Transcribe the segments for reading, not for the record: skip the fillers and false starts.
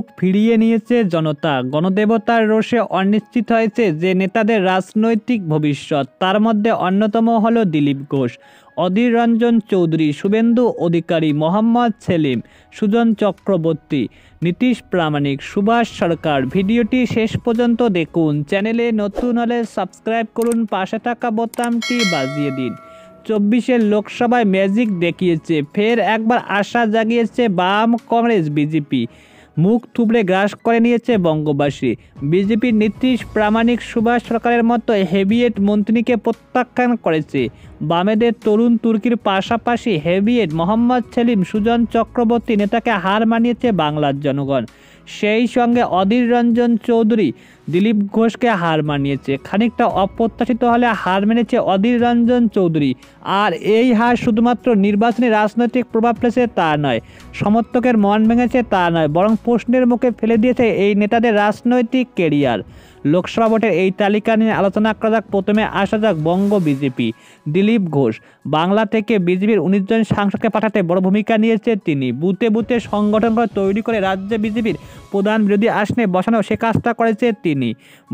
মুখ ফিরিয়ে নিয়েছে জনতা। গণদেবতার রোষে অনিশ্চিত হয়েছে যে নেতাদের রাজনৈতিক ভবিষ্যৎ। তার মধ্যে অন্যতম হল দিলীপ ঘোষ, অধীর রঞ্জন চৌধুরী, শুভেন্দু অধিকারী, মোহাম্মদ সেলিম, সুজন চক্রবর্তী, নীতিশ প্রামাণিক, সুভাষ সরকার। ভিডিওটি শেষ পর্যন্ত দেখুন। চ্যানেলে নতুন হলে সাবস্ক্রাইব করুন, পাশে থাকা বোতামটি বাজিয়ে দিন। 24-এর লোকসভায় ম্যাজিক দেখিয়েছে, ফের একবার আশা জাগিয়েছে বাম কংগ্রেস বিজেপি। মুখ থুবড়ে গ্রাস করে নিয়েছে বঙ্গবাসী। বিজেপির নীতিশ প্রামাণিক, সুভাষ সরকারের মতো হেভিয়েট মন্ত্রীকে প্রত্যাখ্যান করেছে। বামেদের তরুণ তুর্কির পাশাপাশি হেভিয়েট মোহাম্মদ সেলিম, সুজন চক্রবর্তী নেতাকে হার মানিয়েছে বাংলার জনগণ। সেই সঙ্গে অধীর রঞ্জন চৌধুরী, দিলীপ ঘোষকে হার মানিয়েছে। খানিকটা অপ্রত্যাশিত হলে হার মেনেছে অধীর রঞ্জন চৌধুরী। আর এই হার শুধুমাত্র নির্বাচনী রাজনৈতিক প্রভাব ফেলেছে তা নয়, সমর্থকের মন ভেঙেছে তা নয়, বরং প্রশ্নের মুখে ফেলে দিয়েছে এই নেতাদের রাজনৈতিক কেরিয়ার। লোকসভা ভোটের এই তালিকা নিয়ে আলোচনা করা যাক। প্রথমে আসা যাক বঙ্গ বিজেপি। দিলীপ ঘোষ বাংলা থেকে বিজেপির 19 জন সাংসদকে পাঠাতে বড় ভূমিকা নিয়েছে তিনি। বুথে বুথে সংগঠন করে তৈরি করে রাজ্যে বিজেপির প্রধান বিরোধী আসনে বসানো সে কাজটা করেছে তিনি।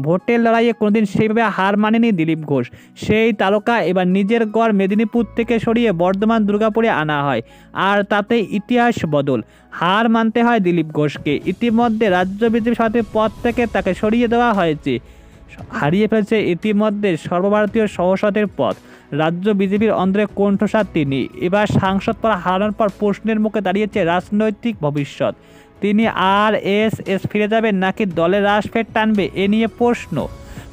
ভোটের লড়াইয়ে কোনোদিন সেইভাবে হার মানেনি দিলীপ ঘোষ। সেই তারকা এবার নিজের গড় মেদিনীপুর থেকে সরিয়ে বর্ধমান দুর্গাপুরে আনা হয়, আর তাতে ইতিহাস বদল। হার মানতে হয় দিলীপ ঘোষকে। ইতিমধ্যে রাজ্য বিজেপি সভাপতির পদ থেকে তাকে সরিয়ে দেওয়া হয়েছে। হারিয়ে ফেলছে ইতিমধ্যে সর্বভারতীয় সহসদের পদ। রাজ্য বিজেপির অন্ধ্রে কণ্ঠস্বার তিনি। এবার সাংসদ পদ হারানোর পর প্রশ্নের মুখে দাঁড়িয়েছে রাজনৈতিক ভবিষ্যৎ। তিনি আরএসএস ফিরে যাবেন নাকি দলের রাশ ফের টানবে, এ নিয়ে প্রশ্ন।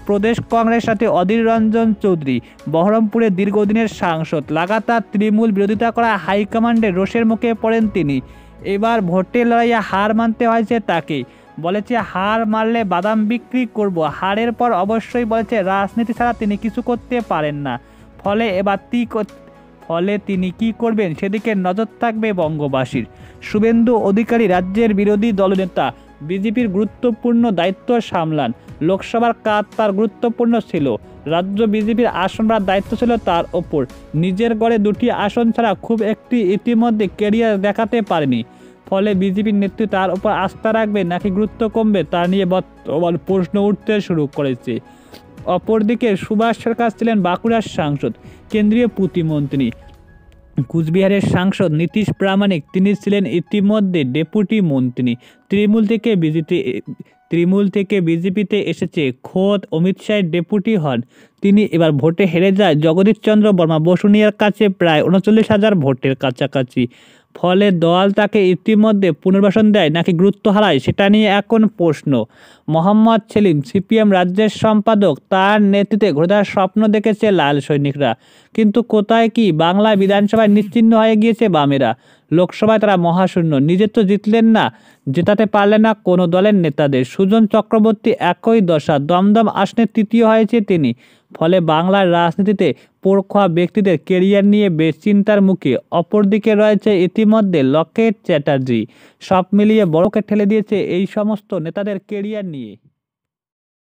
প্রদেশ কংগ্রেস সাথে অধীর রঞ্জন চৌধুরী বহরমপুরে দীর্ঘদিনের সাংসদ। লাগাতার তৃণমূল বিরোধিতা করা হাইকমান্ডের রোষের মুখে পড়েন তিনি। এবার ভোটের লড়াইয়ে হার মানতে হয়েছে তাকে। বলেছে হার মারলে বাদাম বিক্রি করব। হারের পর অবশ্যই বলেছে রাজনীতি ছাড়া তিনি কিছু করতে পারেন না। ফলে তিনি কি করবেন সেদিকে নজর থাকবে বঙ্গবাসীর। শুভেন্দু অধিকারী রাজ্যের বিরোধী দলনেতা, বিজেপির গুরুত্বপূর্ণ দায়িত্ব সামলান। লোকসভার কাজ তার গুরুত্বপূর্ণ ছিল। রাজ্য বিজেপির আসন বাড়ার দায়িত্ব ছিল তার ওপর। নিজের গড়ে 2টি আসন ছাড়া খুব একটি ইতিমধ্যে ক্যারিয়ার দেখাতে পারেনি। ফলে বিজেপির নেতৃত্ব তার ওপর আস্থা রাখবে নাকি গুরুত্ব কমবে তা নিয়ে বর্তমান প্রশ্ন উঠতে শুরু করেছে। অপরদিকে সুভাষ সরকার ছিলেন বাঁকুড়ার সাংসদ, কেন্দ্রীয় প্রতিমন্ত্রী। কুচবিহারের সাংসদ নীতিশ প্রামাণিক, তিনি ছিলেন ইতিমধ্যে ডেপুটি মন্ত্রী। তৃণমূল থেকে বিজেপিতে এসেছে, খোদ অমিত শাহের ডেপুটি হন তিনি। এবার ভোটে হেরে যায় জগদীশ চন্দ্র বর্মা বসুনিয়ার কাছে প্রায় 39,000 ভোটের কাছাকাছি। ফলে দল তাকে ইতিমধ্যে পুনর্বাসন দেয় নাকি গুরুত্ব হারায় সেটা নিয়ে এখন প্রশ্ন। মোহাম্মদ সেলিম সিপিএম রাজ্যের সম্পাদক, তার নেতৃত্বে ঘুরে দেওয়ার স্বপ্ন দেখেছে লাল সৈনিকরা। কিন্তু কোথায় কি, বাংলায় বিধানসভায় নিশ্চিহ্ন হয়ে গিয়েছে বামেরা। লোকসভায় তারা মহাশূন্য। নিজে তো জিতলেন না, জেতাতে পারলেন না কোনো দলের নেতাদের। সুজন চক্রবর্তী একই দশা, দমদম আসনে তৃতীয় হয়েছে তিনি। ফলে বাংলার রাজনীতিতে পরোক্ষ ব্যক্তিদের কেরিয়ার নিয়ে বেশ চিন্তার মুখে। অপরদিকে রয়েছে ইতিমধ্যে লকেট চ্যাটার্জি। সব মিলিয়ে বড়কে ঠেলে দিয়েছে এই সমস্ত নেতাদের কেরিয়ার নিয়ে।